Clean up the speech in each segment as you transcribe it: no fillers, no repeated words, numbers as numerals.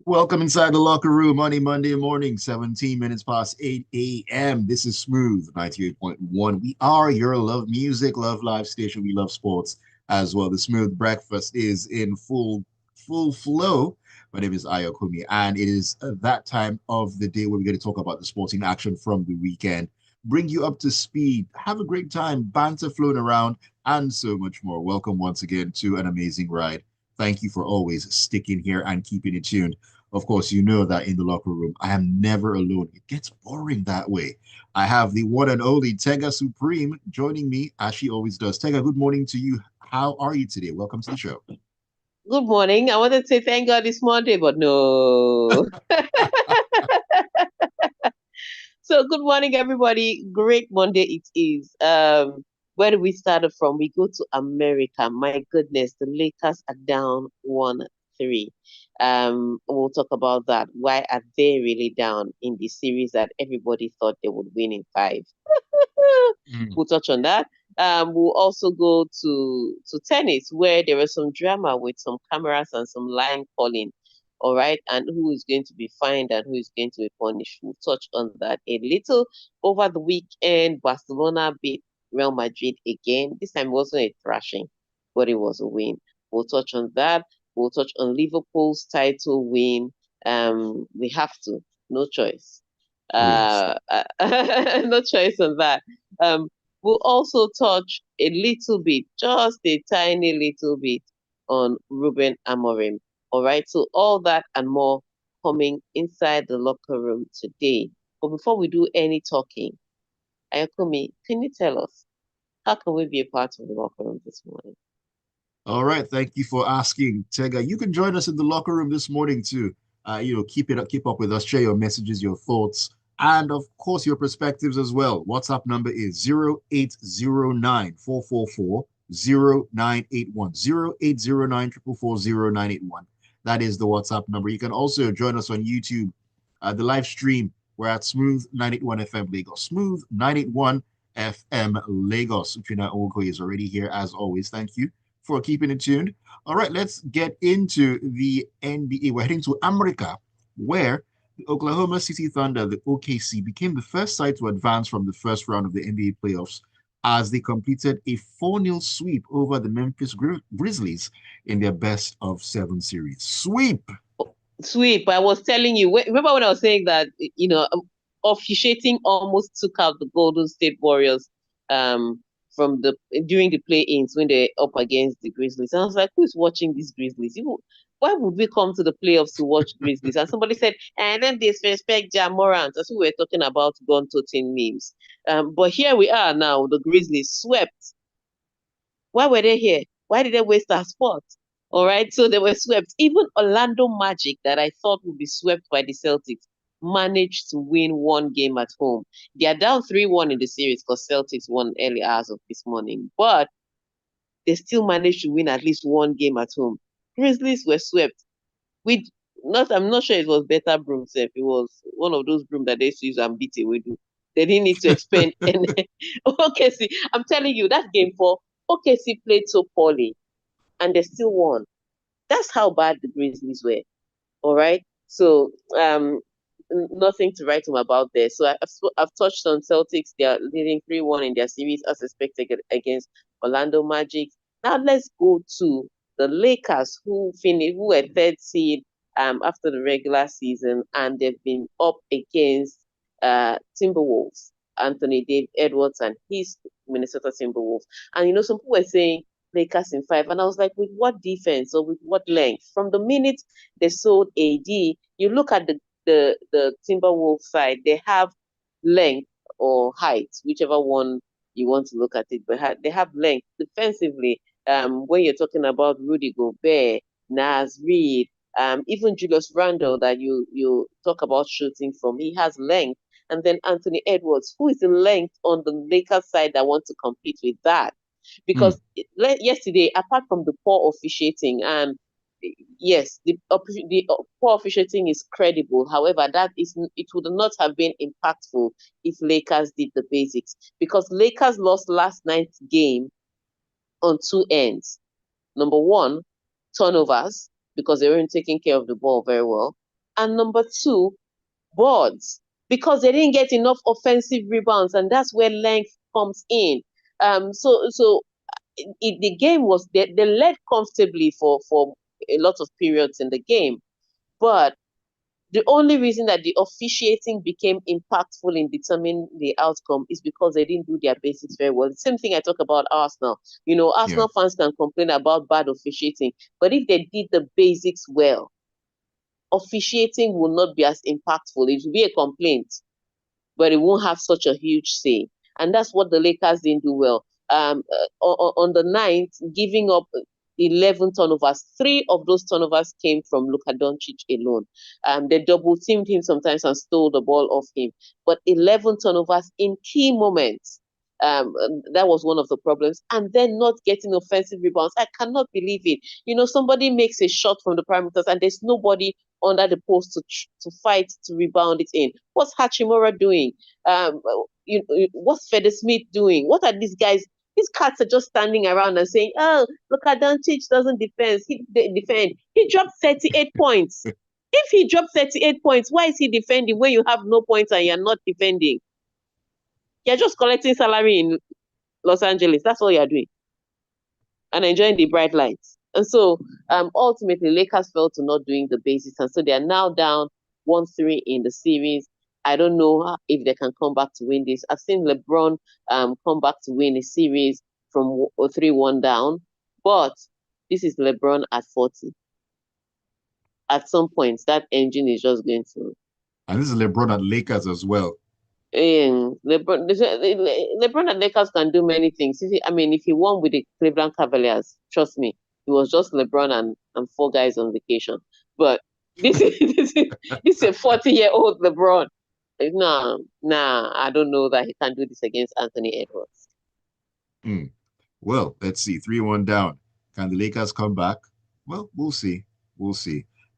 Welcome inside the locker room on a Monday morning, 17 minutes past 8 a.m. This is Smooth 98.1. We are your love music, love live station. We love sports as well. The Smooth Breakfast is in full flow. My name is Ayokunmi, and it is that time of the day where we're going to talk about the sporting action from the weekend, bring you up to speed, have a great time, banter flown around, and so much more. Welcome once again to an amazing ride. Thank you for always sticking here and keeping it tuned. Of course, you know that in the locker room, I am never alone. It gets boring that way. I have the one and only Tega Supreme joining me as she always does. Tega, good morning to you. How are you today? Welcome to the show. Good morning. I wanted to say thank God it's Monday, but no. So good morning, everybody. Great Monday it is. Where do we start from? We go to America. My goodness, the Lakers are down 1-3. We'll talk about that. Why are they really down in the series that everybody thought they would win in five? Mm. We'll touch on that. We'll also go to tennis, where there was some drama with some cameras and some line calling. All right, and who is going to be fined and who is going to be punished. We'll touch on that a little. Over the weekend, Barcelona beat Real Madrid again. This time it wasn't a thrashing, but it was a win. We'll touch on that. We'll touch on Liverpool's title win. We have to, no choice. Oh, yes. No choice on that. Um, we'll also touch a little bit, just a tiny little bit, on Ruben Amorim. All right, so all that and more coming inside the locker room today. But before we do any talking, Ayakumi, can you tell us how can we be a part of the locker room this morning? All right. Thank you for asking, Tega. You can join us in the locker room this morning too. Keep up with us, share your messages, your thoughts, and of course your perspectives as well. WhatsApp number is 0809 444 0981. 0809 444 That is the WhatsApp number. You can also join us on YouTube, the live stream. We're at Smooth 981 FM Lagos. Smooth 981 FM Lagos. Utrina Oko is already here as always. Thank you for keeping it tuned. All right, let's get into the NBA. We're heading to America, where the Oklahoma City Thunder, the OKC, became the first side to advance from the first round of the NBA playoffs as they completed a 4-0 sweep over the Memphis Grizzlies in their best of seven series. Sweep! Sweep, I was telling you, remember when I was saying that, officiating almost took out the Golden State Warriors um, from the during the play-ins when they're up against the Grizzlies. And I was like, who's watching these Grizzlies? Why would we come to the playoffs to watch Grizzlies? And somebody said, and then disrespect Ja Morant. That's what we were talking about gun toting memes. But here we are now, the Grizzlies swept. Why were they here? Why did they waste our spot? All right, so they were swept. Even Orlando Magic, that I thought would be swept by the Celtics, managed to win one game at home. They are down 3-1 in the series because Celtics won early hours of this morning, but they still managed to win at least one game at home. Grizzlies were swept. With not, I'm not sure it was better broom set. It was one of those broom that they used to use and beat away. They didn't need to expend any. Okay, see, I'm telling you, that game for OKC played so poorly and they still won. That's how bad the Grizzlies were. All right. So nothing to write home about there. So I've touched on Celtics. They are leading 3-1 in their series as expected against Orlando Magic. Now let's go to the Lakers, who were third seed after the regular season, and they've been up against Timberwolves, Anthony Dave Edwards and his Minnesota Timberwolves. And some people were saying Lakers in five. And I was like, with what defense or with what length? From the minute they sold AD, you look at the Timberwolves side, they have length or height, whichever one you want to look at it, but they have length defensively. When you're talking about Rudy Gobert, Nas Reed, even Julius Randle that you talk about shooting from, he has length. And then Anthony Edwards, who is the length on the Lakers side that want to compete with that? Hmm. Because yesterday, apart from the poor officiating, and yes, the poor officiating is credible. However, it would not have been impactful if Lakers did the basics, because Lakers lost last night's game on two ends. Number one, turnovers, because they weren't taking care of the ball very well. And number two, boards, because they didn't get enough offensive rebounds, and that's where length comes in. The game was they led comfortably for a lot of periods in the game, but the only reason that the officiating became impactful in determining the outcome is because they didn't do their basics very well. The same thing I talk about Arsenal. Arsenal fans can complain about bad officiating, but if they did the basics well, officiating will not be as impactful. It will be a complaint, but it won't have such a huge say. And that's what the Lakers didn't do well. On the ninth, giving up 11 turnovers. 3 of those turnovers came from Luka Doncic alone. They double teamed him sometimes and stole the ball off him. But 11 turnovers in key moments. That was one of the problems. And then not getting offensive rebounds. I cannot believe it. Somebody makes a shot from the perimeters and there's nobody under the post to fight to rebound it in. What's Hachimura doing? What's Fede Smith doing? What are these guys? These cats are just standing around and saying, "Oh, look at Doncic doesn't defend. Defend. He dropped 38 points. If he dropped 38 points, why is he defending when you have no points and you're not defending? You're just collecting salary in Los Angeles. That's all you're doing, and enjoying the bright lights." And so ultimately, Lakers fell to not doing the basics. And so they are now down 1-3 in the series. I don't know if they can come back to win this. I've seen LeBron come back to win a series from 3-1 down. But this is LeBron at 40. At some point, that engine is just going to... And this is LeBron at Lakers as well. LeBron and Lakers can do many things. If he won with the Cleveland Cavaliers, trust me, it was just LeBron and 4 guys on vacation. But this is a 40-year-old LeBron. Nah, I don't know that he can do this against Anthony Edwards. Well, let's see. 3-1 down. Can the Lakers come back? Well, we'll see.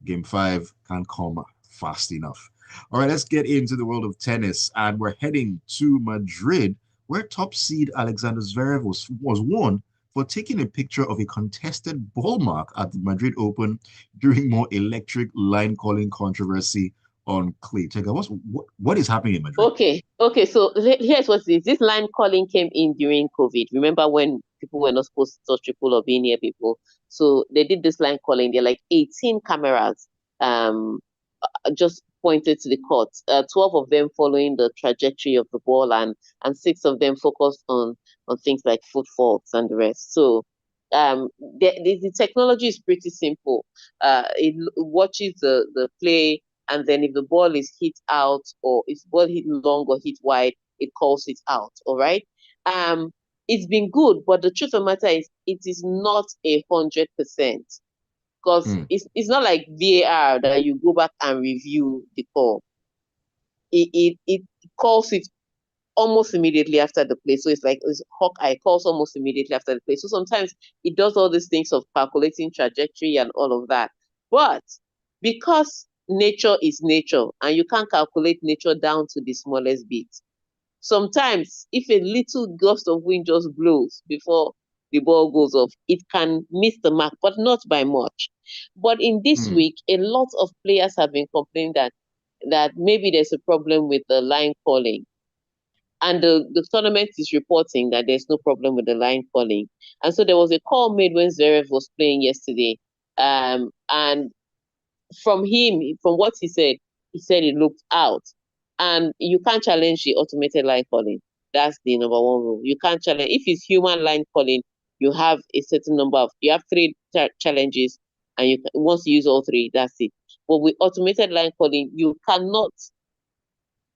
Game 5 can't come fast enough. All right, let's get into the world of tennis. And we're heading to Madrid, where top seed Alexander Zverev was won for taking a picture of a contested ball mark at the Madrid Open during more electric line calling controversy on clay. Tega, what is happening in Madrid? Okay. So here's what it is. This line calling came in during COVID. Remember when people were not supposed to touch people or be near people? So they did this line calling. They're like 18 cameras just pointed to the court. 12 of them following the trajectory of the ball, and 6 of them focused on things like foot faults and the rest. So the technology is pretty simple. It watches the play, and then if the ball is hit out, or if the ball hit long or hit wide, it calls it out. All right. It's been good, but the truth of the matter is it is not 100%. Because it's not like VAR that you go back and review the call. It calls it almost immediately after the play. So it's Hawkeye calls almost immediately after the play. So sometimes it does all these things of calculating trajectory and all of that. But because nature is nature, and you can't calculate nature down to the smallest bit, sometimes if a little gust of wind just blows before the ball goes off, it can miss the mark, but not by much. But in this week, a lot of players have been complaining that maybe there's a problem with the line calling. And the tournament is reporting that there's no problem with the line calling. And so there was a call made when Zverev was playing yesterday. And from what he said it looked out. And you can't challenge the automated line calling. That's the number one rule. You can't challenge. If it's human line calling, you have a certain you have 3 challenges, and once you use all 3, that's it. But with automated line calling, you cannot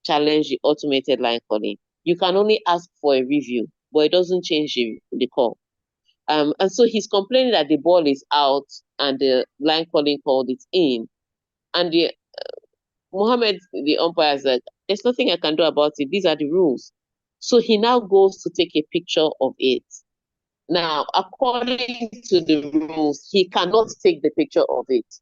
challenge the automated line calling. You can only ask for a review, but it doesn't change the call. And so he's complaining that the ball is out and the line calling called it in. And Mohammed, the umpire, said, "There's nothing I can do about it. These are the rules." So he now goes to take a picture of it. Now, according to the rules, he cannot take the picture of it.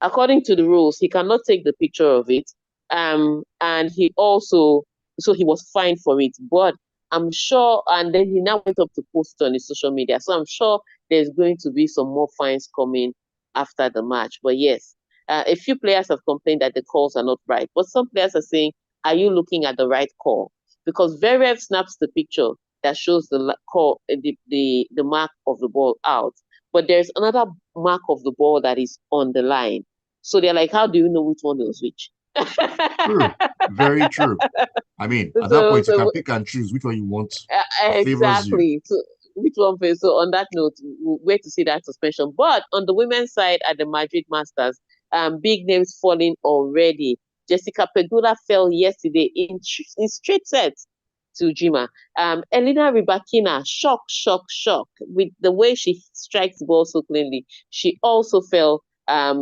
According to the rules, he cannot take the picture of it. And he also, so he was fined for it. But I'm sure, and then he now went up to post it on his social media. So I'm sure there's going to be some more fines coming after the match. But yes, A few players have complained that the calls are not right, but some players are saying, "Are you looking at the right call?" Because Verev snaps the picture that shows the call, the mark of the ball out, but there's another mark of the ball that is on the line. So they're like, "How do you know which one was which?" True. Very true. I mean, at that so point, you so can pick and choose which one you want that favors you. exactly. So which one first? So on that note, we'll wait to see that suspension. But on the women's side at the Madrid Masters, big names falling already. Jessica Pegula fell yesterday in straight sets to Jima. Elena Rybakina, shock, shock, shock with the way she strikes the ball so cleanly. She also fell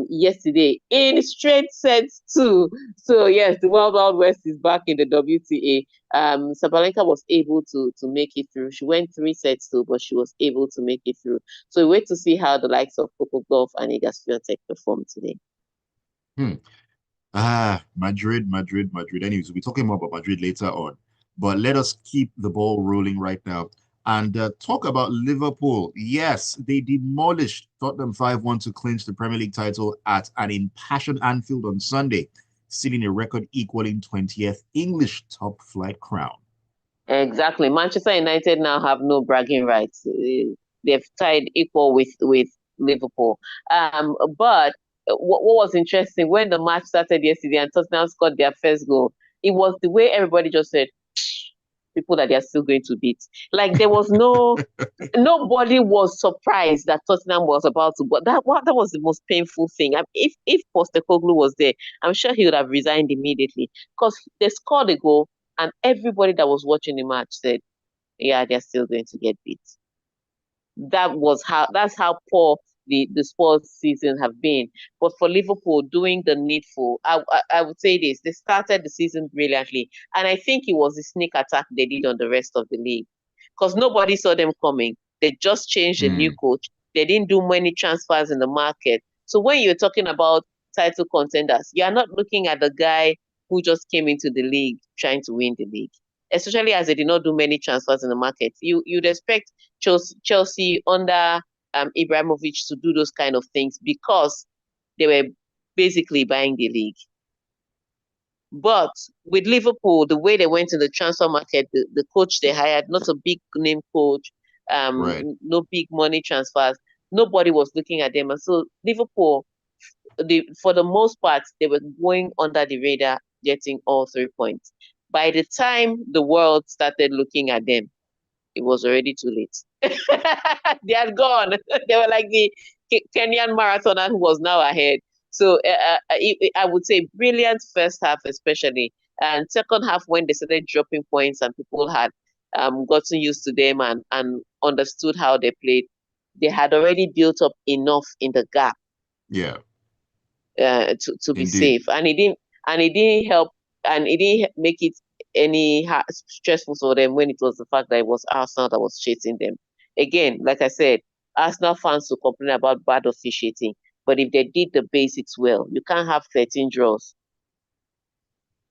yesterday in straight sets too. So yes, the Wild Wild West is back in the WTA. Sabalenka was able to make it through. She went 3 sets too, but she was able to make it through. So we wait to see how the likes of Coco Golf and Iga Swiatek perform today. Madrid, Madrid, Madrid. Anyways, we'll be talking more about Madrid later on. But let us keep the ball rolling right now and talk about Liverpool. Yes, they demolished Tottenham 5-1 to clinch the Premier League title at an impassioned Anfield on Sunday, sealing a record equaling 20th English top flight crown. Exactly. Manchester United now have no bragging rights. They've tied equal with Liverpool. But what was interesting when the match started yesterday and Tottenham scored their first goal, it was the way everybody just said, people that they are still going to beat. Like there was nobody was surprised that Tottenham was about to. But that was the most painful thing. If Postecoglou was there, I'm sure he would have resigned immediately because they scored a goal and everybody that was watching the match said, "Yeah, they're still going to get beat." That's how poor the sports season have been. But for Liverpool doing the needful, I would say this: they started the season brilliantly, and I think it was the sneak attack they did on the rest of the league because nobody saw them coming. They just changed a new coach. They didn't do many transfers in the market. So when you're talking about title contenders, you are not looking at the guy who just came into the league trying to win the league. Especially as they did not do many transfers in the market, you'd expect Chelsea under Ibrahimovic to do those kind of things because they were basically buying the league. But with Liverpool, the way they went in the transfer market, the coach they hired, not a big name coach, Right. no big money transfers, nobody was looking at them. And so Liverpool, for the most part, they were going under the radar, getting all 3 points. By the time the world started looking at them, it was already too late. They had gone. They were like the Kenyan marathoner who was now ahead. So I would say brilliant first half, especially, and second half when they started dropping points and people had gotten used to them and understood how they played. They had already built up enough in the gap Yeah, to be indeed. safe, and it didn't help, and it didn't make it any stressful for them when it was the fact that it was Arsenal that was chasing them. Again, like I said, Arsenal fans to complain about bad officiating, but if they did the basics well, you can't have 13 draws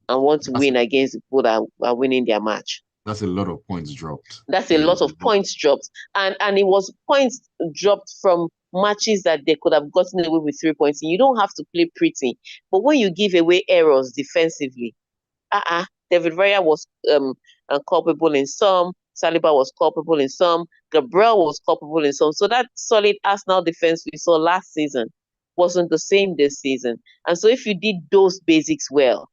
and want to That's win against the people that are winning their match. that's a lot of points dropped. That's a A lot of lot. points dropped, and it was points dropped from matches that they could have gotten away with 3 points. You don't have to play pretty, but when you give away errors defensively, David Raya was culpable in some, Saliba was culpable in some, Gabriel was culpable in some. So that solid Arsenal defense we saw last season wasn't the same this season. And so if you did those basics well,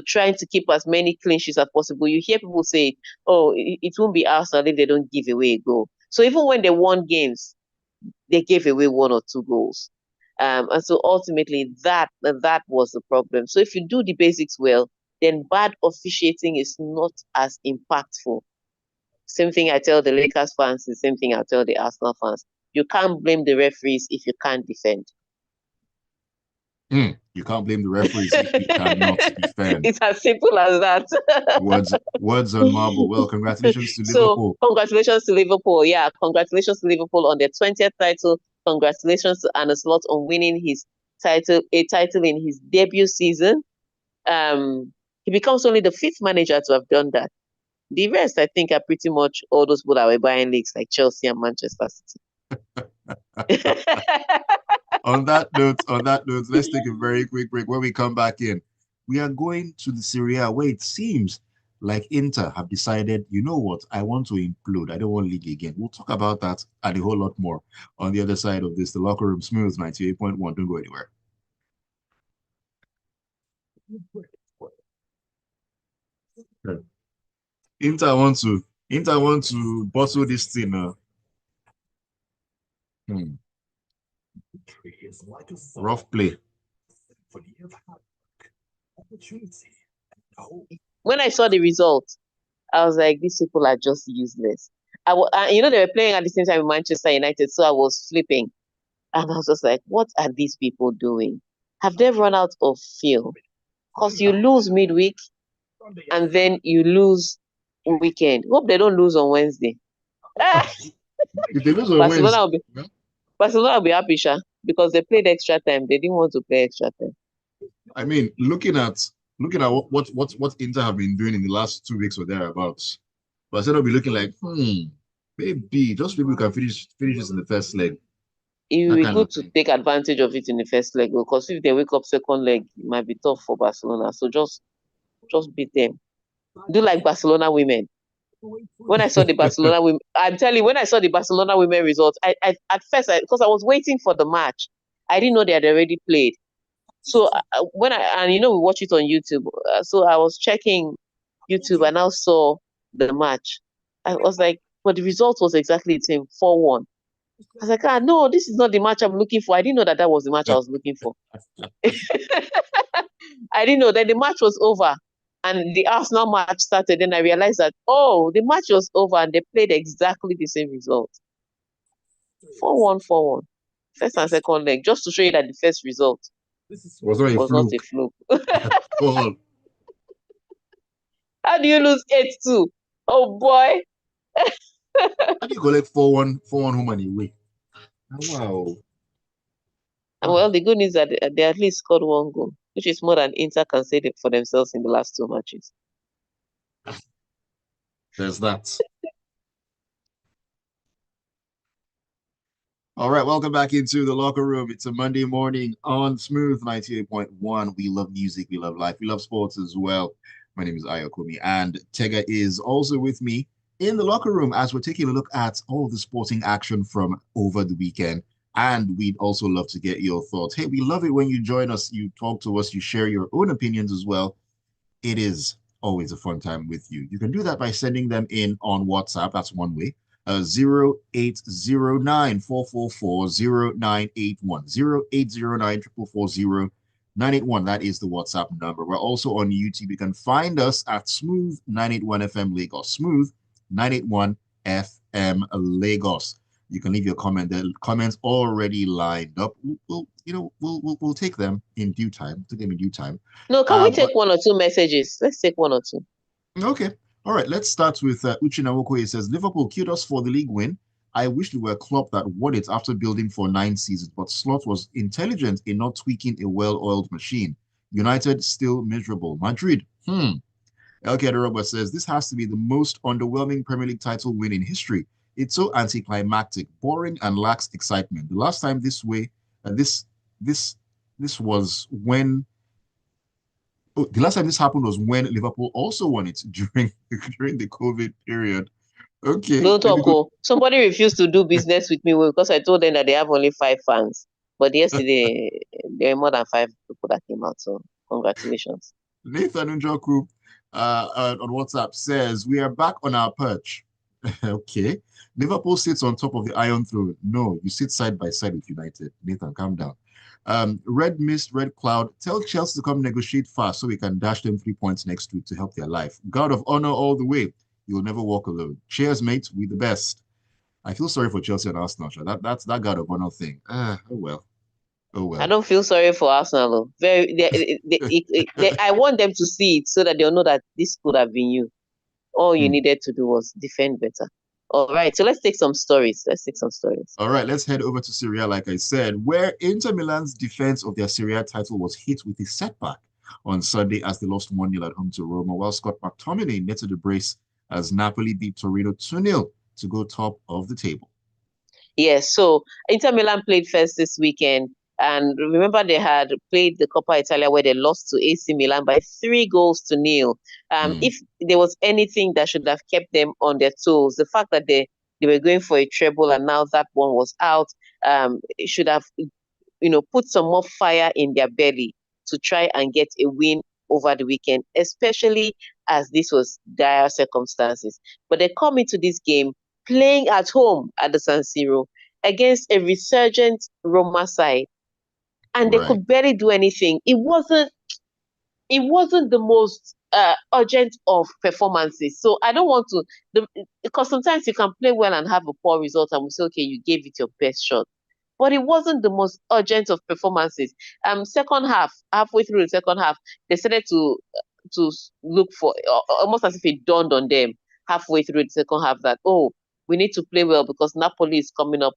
trying to keep as many clean sheets as possible. You hear people say, "Oh, it won't be Arsenal if they don't give away a goal." So even when they won games, they gave away 1 or 2 goals, and so ultimately that was the problem. So if you do the basics well, then bad officiating is not as impactful. Same thing I tell the Lakers fans, the same thing I tell the Arsenal fans. You can't blame the referees if you can't defend. You can't blame the referees if you cannot defend. It's as simple as that. Words on marble. Well, congratulations to So Liverpool. congratulations to Liverpool. Yeah, congratulations to Liverpool on their 20th title. Congratulations to Arne Slot on winning a title in his debut season. He becomes only the fifth manager to have done that. The rest, I think, are pretty much all those people that were buying leagues like Chelsea and Manchester City. On that note, let's take a very quick break. When we come back in, we are going to the Serie A where it seems like Inter have decided, you know what, I want to implode. I don't want league again. We'll talk about that and a whole lot more on the other side of this. The Locker Room Smooth 98.1. Don't go anywhere. Inter want to bottle this thing. Hmm. Rough play. When I saw the result, I was like, these people are just useless. They were playing at the same time in Manchester United, so I was flipping. And I was just like, what are these people doing? Have they run out of fuel? Because you lose midweek and then you lose weekend. Hope they don't lose on Wednesday. If they lose on Barcelona Wednesday, will be Barcelona will be happy, Sha, because they played extra time. They didn't want to play extra time. I mean, looking at what Inter have been doing in the last 2 weeks or thereabouts, Barcelona will be looking like, maybe we can finish this in the first leg. It will That be kind good of to thing. take advantage of it in the first leg, because if they wake up second leg, it might be tough for Barcelona. So just beat them. Do like Barcelona women. When I saw the Barcelona women, I'm telling you, when I saw the Barcelona women results, I at first, because I was waiting for the match, I didn't know they had already played. So we watch it on YouTube. So I was checking YouTube and I saw the match. I was like, but the result was exactly the same, 4-1. I was like, no, this is not the match I'm looking for. I didn't know that was the match I was looking for. I didn't know that the match was over and the Arsenal match started. Then I realized that, oh, the match was over and they played exactly the same result. 4-1, 4-1. First and second leg, just to show you that the first result Was not a was not a fluke fluke. at all. How do you lose 8-2? Oh boy. How do you collect 4-1 home and away? Wow. And well, the good news is that they at least scored one goal, which is more than Inter can say for themselves in the last two matches. There's that. All right, welcome back into the locker room. It's a Monday morning on Smooth 98.1. We love music, we love life, we love sports as well. My name is Ayokunmi, and Tega is also with me in the locker room as we're taking a look at all the sporting action from over the weekend. And we'd also love to get your thoughts. Hey, we love it when you join us, you talk to us, you share your own opinions as well. It is always a fun time with you. You can do that by sending them in on WhatsApp. That's one way. 0809 That is the WhatsApp number. We're also on YouTube. You can find us at Smooth 981 FM Lagos. Smooth 981 FM Lagos. You can leave your comment. The comments already lined up. We'll take them in due time. Take them in due time. No, can we But take one or two messages? Let's take one or two. Okay. All right. Let's start with Uchinawoko. He says, Liverpool kudos for the league win. I wish we were a club that won it after building for 9 seasons, but Slot was intelligent in not tweaking a well-oiled machine. United still miserable. Madrid. LK Robert says, this has to be the most underwhelming Premier League title win in history. It's so anticlimactic, boring, and lacks excitement. The last time this way, this this this was when the last time this happened was when Liverpool also won it during the COVID period. Okay, Don't let me talk. go. Oh, somebody refused to do business with me because I told them that they have only 5 fans. But yesterday, there were more than 5 people that came out. So, congratulations. Nathan Njoku on WhatsApp says, we are back on our perch. Okay. Liverpool sits on top of the Iron Throne. No, you sit side by side with United. Nathan, calm down. Red Mist, Red Cloud, tell Chelsea to come negotiate fast so we can dash them 3 points next week to help their life. God of honor all the way. You'll never walk alone. Cheers, mate. We the best. I feel sorry for Chelsea and Arsenal. That's that God of honor thing. Oh well. Oh I well. don't feel sorry for Arsenal. I want them to see it so that they'll know that this could have been you. All you Hmm. needed to do was defend better. All right, so let's take some stories. Let's take some stories. All right, let's head over to Syria, like I said, where Inter Milan's defense of their Serie A title was hit with a setback on Sunday as they lost 1-0 at home to Roma, while Scott McTominay netted a brace as Napoli beat Torino 2-0 to go top of the table. Yes, so Inter Milan played first this weekend And remember, they had played the Coppa Italia where they lost to AC Milan by 3-0. If there was anything that should have kept them on their toes, the fact that they were going for a treble and now that one was out, it should have, put some more fire in their belly to try and get a win over the weekend, especially as this was dire circumstances. But they come into this game playing at home at the San Siro against a resurgent Roma side, and they Right. could barely do anything. It wasn't the most urgent of performances. So I don't want to, because sometimes you can play well and have a poor result, and we say, okay, you gave it your best shot. But it wasn't the most urgent of performances. Second half, halfway through the second half, they started to look for, almost as if it dawned on them halfway through the second half that, oh, we need to play well because Napoli is coming up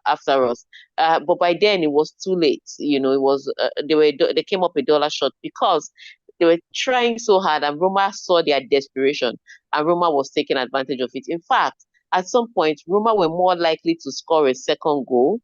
after us. But by then it was too late. It was they came up a dollar short because they were trying so hard, and Roma saw their desperation, and Roma was taking advantage of it. In fact, at some point, Roma were more likely to score a second goal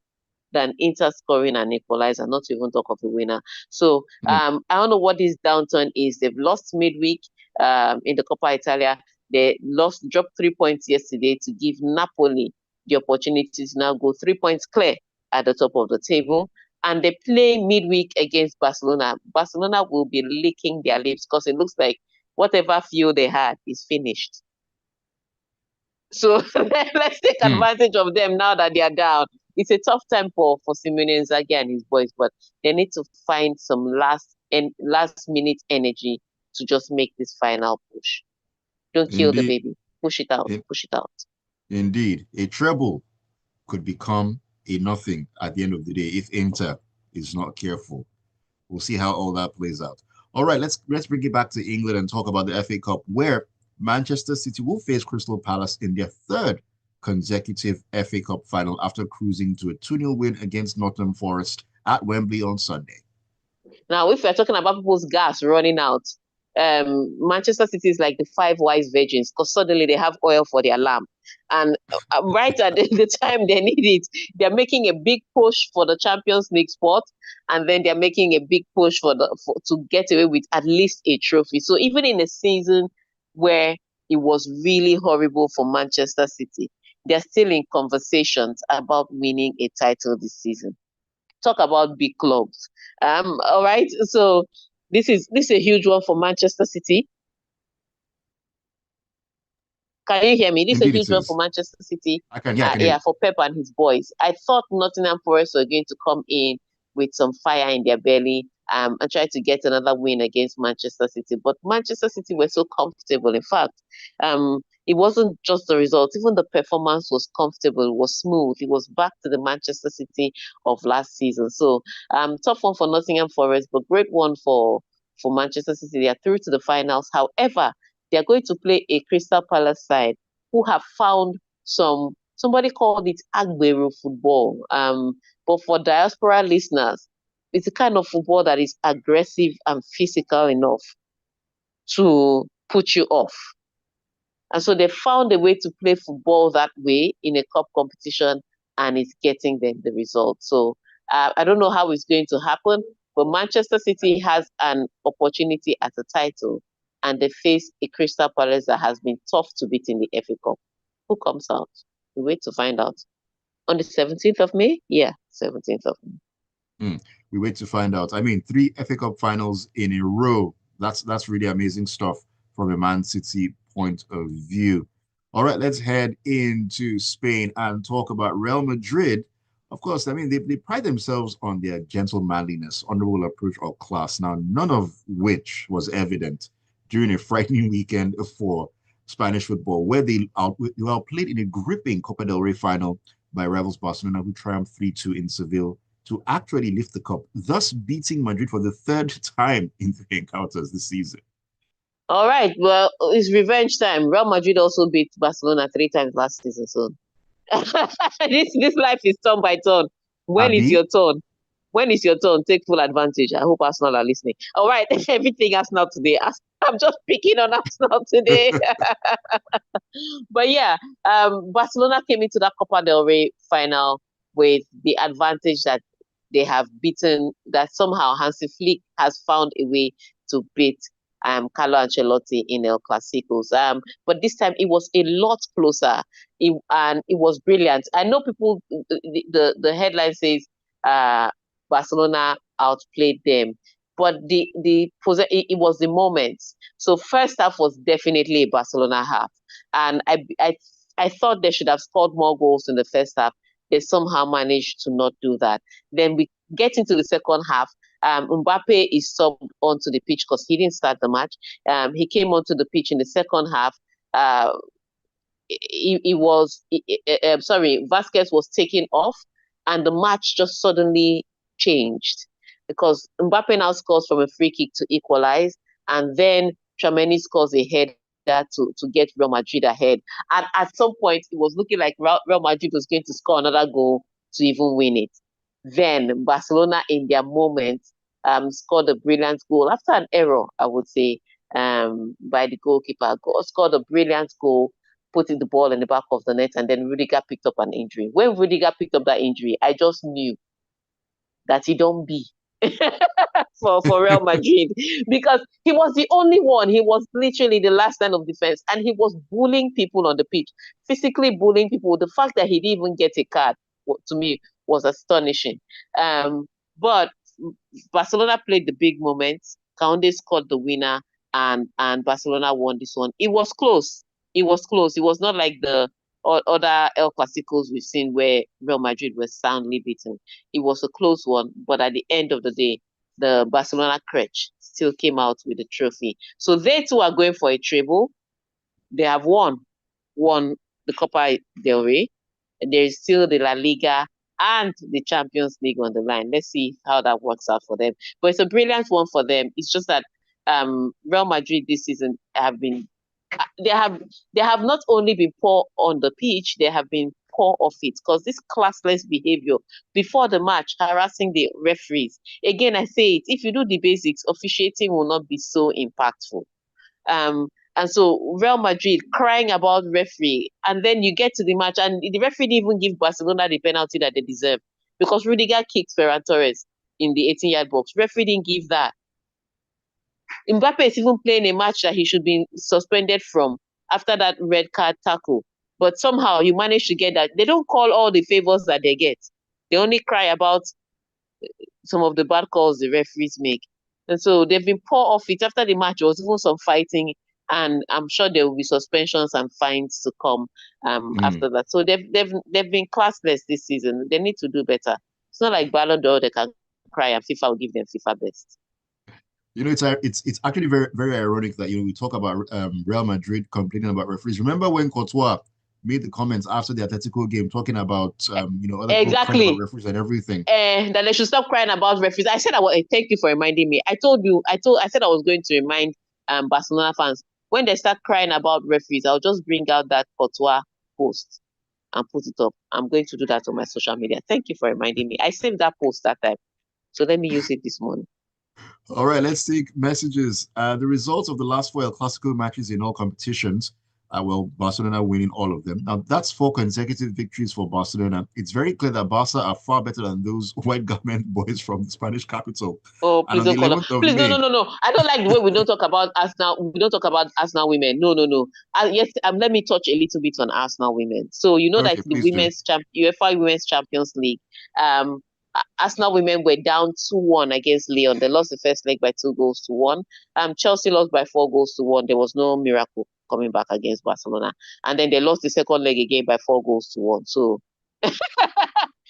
than Inter scoring an equalizer, not to even talk of a winner. So I don't know what this downturn is. They've lost midweek in the Coppa Italia. They dropped 3 points yesterday to give Napoli the opportunity to now go 3 points clear at the top of the table. And they play midweek against Barcelona. Barcelona will be licking their lips because it looks like whatever fuel they had is finished. So let's take advantage of them now that they are down. It's a tough time for Simeone Inzaghi and his boys, but they need to find some last minute energy to just make this final push. Don't kill the Indeed. baby. Push it out. Push it out. Indeed. A treble could become a nothing at the end of the day if Inter is not careful. We'll see how all that plays out. All right, let's bring it back to England and talk about the FA Cup, where Manchester City will face Crystal Palace in their third consecutive FA Cup final after cruising to a 2-0 win against Nottingham Forest at Wembley on Sunday. Now, if we're talking about people's gas running out, Manchester City is like the 5 wise virgins because suddenly they have oil for their lamp. And right at the time they need it, they're making a big push for the Champions League spot, and then they're making a big push to get away with at least a trophy. So even in a season where it was really horrible for Manchester City, they're still in conversations about winning a title this season. Talk about big clubs. All right. So this is a huge one for Manchester City. Can you hear me? This is a Indeed, huge it one for is. Manchester City. I can hear you. For Pep and his boys. I thought Nottingham Forest were going to come in with some fire in their belly and try to get another win against Manchester City. But Manchester City were so comfortable. In fact, it wasn't just the result. Even the performance was comfortable, it was smooth. It was back to the Manchester City of last season. So tough one for Nottingham Forest, but great one for Manchester City. They are through to the finals. However, they are going to play a Crystal Palace side who have found somebody called it Agbero football. But for diaspora listeners, it's a kind of football that is aggressive and physical enough to put you off. And so they found a way to play football that way in a cup competition, and it's getting them the result. So I don't know how it's going to happen, but Manchester City has an opportunity at a title, and they face a Crystal Palace that has been tough to beat in the FA Cup. Who comes out? We wait to find out. On the 17th of May? Yeah, 17th of May. We wait to find out. I mean, 3 FA Cup finals in a row. That's really amazing stuff from a Man City point of view. All right, let's head into Spain and talk about Real Madrid. Of course, I mean, they pride themselves on their gentle manliness, honorable approach, or class. Now, none of which was evident during a frightening weekend for Spanish football, where they outplayed in a gripping Copa del Rey final by rivals Barcelona, who triumphed 3-2 in Seville to actually lift the cup, thus beating Madrid for the third time in 3 encounters this season. All right, well, it's revenge time. Real Madrid also beat Barcelona 3 times last season, so this life is turn by turn. When is your turn? When is your turn? Take full advantage. I hope Arsenal are listening. All right, everything Arsenal today. I'm just picking on Arsenal today. But yeah, Barcelona came into that Copa del Rey final with the advantage that they have beaten, that somehow Hansi Flick has found a way to beat Carlo Ancelotti in El Clasicos. But this time it was a lot closer, and it was brilliant. I know people, the headline says Barcelona outplayed them, but it was the moment. So first half was definitely a Barcelona half, and I thought they should have scored more goals in the first half. They somehow managed to not do that. Then we get into the second half. Mbappe is subbed onto the pitch because he didn't start the match. He came onto the pitch in the second half. Uh, sorry, Vasquez was taken off, and the match just suddenly changed because Mbappe now scores from a free kick to equalize, and then Tchouaméni scores a header to get Real Madrid ahead. And at some point, it was looking like Real Madrid was going to score another goal to even win it. Then Barcelona, in their moment, scored a brilliant goal after an error, I would say, by the goalkeeper. Scored a brilliant goal, putting the ball in the back of the net, and then Rudiger picked up an injury. When Rudiger picked up that injury, I just knew that he don't be for Real Madrid, because he was the only one. He was literally the last line of defense, and he was bullying people on the pitch, physically bullying people. The fact that he didn't even get a card, to me, was astonishing. But Barcelona played the big moments. Koundé scored the winner, and Barcelona won this one. It was close. It was close. It was not like the other El Clasicos we've seen where Real Madrid was soundly beaten. It was a close one, but at the end of the day, the Barcelona crutch still came out with the trophy. So they too are going for a treble. They have won the Copa del Rey. There is still the La Liga and the Champions League on the line. Let's see how that works out for them. But it's a brilliant one for them. It's just that Real Madrid this season they have not only been poor on the pitch, they have been poor off it, because this classless behavior before the match, harassing the referees. Again, I say it, if you do the basics, officiating will not be so impactful. And so Real Madrid crying about referee, and then you get to the match, and the referee didn't even give Barcelona the penalty that they deserve, because Rudiger kicked Ferran Torres in the 18-yard box. Referee didn't give that. Mbappe is even playing a match that he should be suspended from after that red card tackle. But somehow you manage to get that. They don't call all the favors that they get. They only cry about some of the bad calls the referees make. And so they've been poor off it. After the match, there was even some fighting, and I'm sure there will be suspensions and fines to come after that. So they've been classless this season. They need to do better. It's not like Ballon d'Or, they can cry and FIFA will give them FIFA best. It's actually very very ironic that we talk about Real Madrid complaining about referees. Remember when Courtois made the comments after the Atletico game talking about other people crying about referees and everything, that they should stop crying about referees. I said thank you for reminding me. I said I was going to remind Barcelona fans, when they start crying about referees, I'll just bring out that Courtois post and put it up. I'm going to do that on my social media. Thank you for reminding me. I saved that post that time, so let me use it this morning. All right, let's take messages. The results of the last 4 El Clasico matches in all competitions. Barcelona winning all of them. Now, that's 4 consecutive victories for Barcelona. It's very clear that Barca are far better than those white garment boys from the Spanish capital. Oh, please don't call them. Please, no. I don't like the way we don't talk about Arsenal. We don't talk about Arsenal women. No. Yes, let me touch a little bit on Arsenal women. So that the UEFA Women's Champions League, Arsenal women were down 2-1 against Lyon. They lost the first leg by 2-1. Chelsea lost by 4-1. There was no miracle coming back against Barcelona. And then they lost the second leg again by 4-1. So,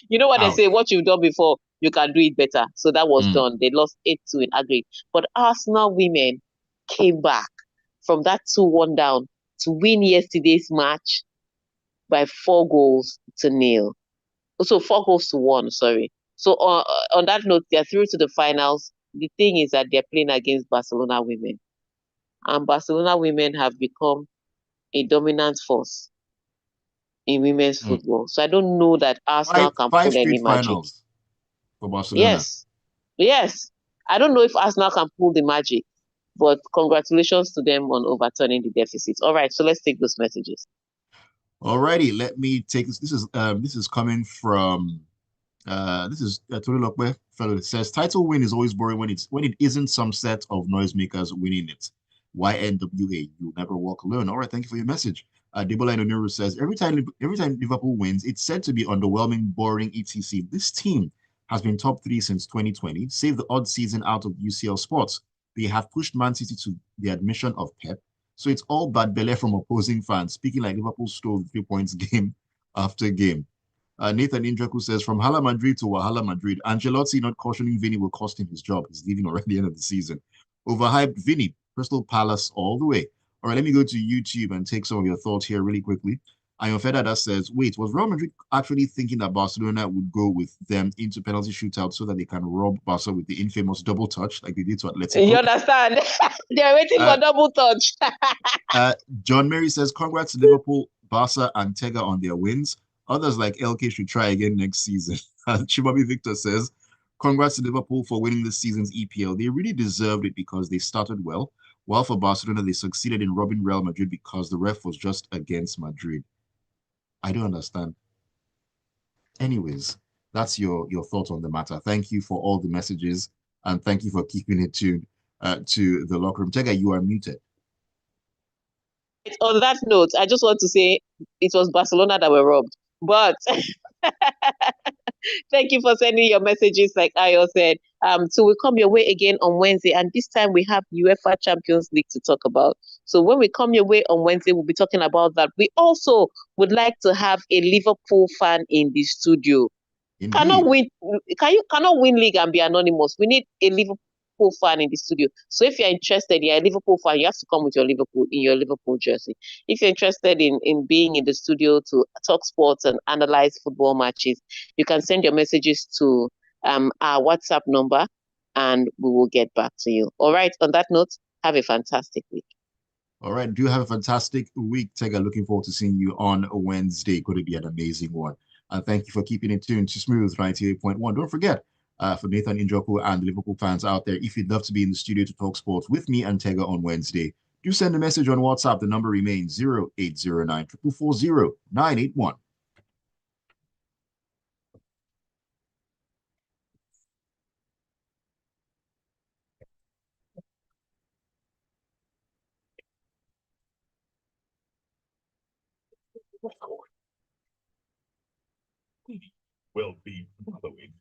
you know what they say, what you've done before, you can do it better. So that was done. They lost 8-2 in aggregate. But Arsenal women came back from that 2-1 down to win yesterday's match by 4-0. So 4-1, sorry. So on that note, they're through to the finals. The thing is that they're playing against Barcelona women. And Barcelona women have become a dominant force in women's football. So I don't know that Arsenal can pull any magic. Finals for Barcelona. Yes. I don't know if Arsenal can pull the magic, but congratulations to them on overturning the deficit. All right, so let's take those messages. Alrighty, let me take this. This is coming from This is Tolulokwe fellow. It says title win is always boring when it isn't some set of noisemakers winning it. YNWA, you'll never walk alone. All right, thank you for your message. Debola Oniru says every time Liverpool wins, it's said to be underwhelming, boring, etc. This team has been top three since 2020, save the odd season out of UCL sports. They have pushed Man City to the admission of Pep. So it's all bad belly from opposing fans, speaking like Liverpool stole 3 points game after game. Nathan Indraku says, from Hala Madrid to Wahala Madrid, Angelotti not cautioning Vinny will cost him his job. He's leaving already at the end of the season. Overhyped Vinny, Crystal Palace all the way. All right, let me go to YouTube and take some of your thoughts here really quickly. Ayon Fedada says, wait, was Real Madrid actually thinking that Barcelona would go with them into penalty shootout so that they can rob Barca with the infamous double touch like they did to You Atletico? understand? They're waiting for Uh, double touch. John Mary says, congrats to Liverpool, Barca, and Tega on their wins. Others like LK should try again next season. Chibabi Victor says, congrats to Liverpool for winning this season's EPL. They really deserved it because they started well. While for Barcelona, they succeeded in robbing Real Madrid because the ref was just against Madrid. I don't understand. Anyways, that's your thoughts on the matter. Thank you for all the messages and thank you for keeping it tuned to the locker room. Tega, you are muted. On that note, I just want to say it was Barcelona that were robbed. But thank you for sending your messages, like Ayo said. So we come your way again on Wednesday, and this time we have UEFA Champions League to talk about. So when we come your way on Wednesday, we'll be talking about that. We also would like to have a Liverpool fan in the studio. Cannot Indeed. win. You cannot win league and be anonymous? We need a Liverpool fan in the studio. So if you're interested, you're a Liverpool fan, you have to come with your Liverpool jersey. If you're interested in being in the studio to talk sports and analyze football matches, you can send your messages to our WhatsApp number, and we will get back to you. All right. On that note, have a fantastic week. All right. Do have a fantastic week, Tega. Looking forward to seeing you on Wednesday. Going to be an amazing one. And thank you for keeping it tuned to Smooth 98.1. Don't forget, for Nathan Injoku and the Liverpool fans out there, if you'd love to be in the studio to talk sports with me and Tega on Wednesday, do send a message on WhatsApp. The number remains 0809 440 981. Will be following.